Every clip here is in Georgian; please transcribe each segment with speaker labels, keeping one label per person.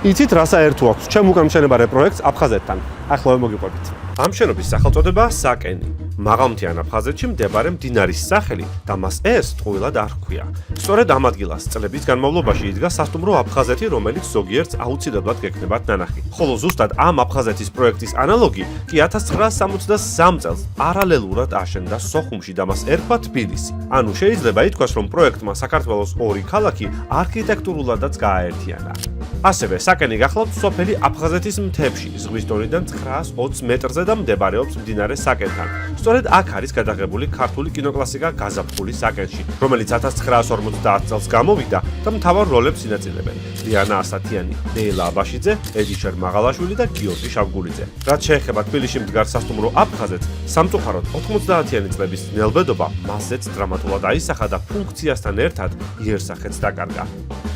Speaker 1: იცით რა საერთო აქვს ჩემ უკანმშენებარე პროექტს აფხაზეთთან. ახლა მოგიყვებით. ამ შენობის სახელწოდებაა საკენი. მაღალმთიან აფხაზეთში მდებარე მდინარის სახელი და მას ეს ტყუილად არ ჰქვია. სწორედ ამ ადგილას წლების განმავლობაში იდგა სასტუმრო აფხაზეთი, რომელიც ზოგიერთს აუცილებლად გექნებათ ნანახი. ხოლო ზუსტად ამ აფხაზეთის პროექტის ანალოგი კი 1963 წელს პარალელურად აშენდა სოხუმში და მას ერქვა თბილისი. ანუ შეიძლება ითქვას, რომ პროექტმა საქართველოს ორი ქალაქი არქიტექტურულადაც გააერთიანა. ასევე საკენი გახლავთ სოფელი აფხაზეთის მთებში, ზღვის დონიდან 920 მეტრზე და მდებარეობს მდინარე საკენთან. სწორედ აქ არის გადაღებული ქართული კინოკლასიკა გაზაფხული საკენში, რომელიც 1950 წელს გამოვიდა და მთავარ როლებს ინაწილებენ ლიანა ასათიანი, ნეილა აბაშიძე, ედიშერ მაღალაშვილი და გიორგი შავგულიძე. რაც შეეხება თბილისში მდგარ სასტუმრო აფხაზეთს, სამწუხაროდ 90-იანი წლების ნელბედობა მასზეც დრამატულად აისახა და ფუნქციასთან ერთად იერსახეც დაკარგა.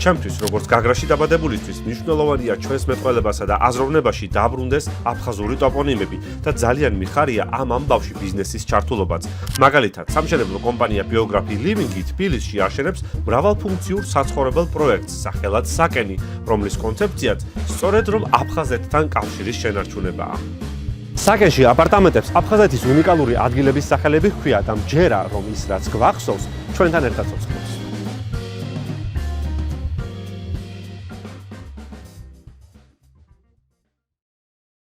Speaker 1: ჩემთვის, როგორც გაგრაში დაბადებულისთვის, მნიშვნელოვანია ჩვენს მეტყველებასა და აზროვნებაში დაბრუნდეს აფხაზური ტოპონიმები და ძალიან მიხარია ამ ამბავში ბიზნესის ჩართულობაც. მაგალითად, სამშენებლო კომპანია ბიოგრაფი ლივინგი თბილისში აშენებს მრავალფუნქციურ საცხოვრებელ პროექტს სახელად საკენი, რომლის კონცეფციაც სწორედ რომ აფხაზეთთან კავშირის შენარჩუნებაა. საკენში აპარტამენტებს აფხაზეთის უნიკალური ადგილების სახელები ჰქვია და მჯერა, რომ ის რაც გვახსოვს, ჩვენთან ერთად ცოცხლობს.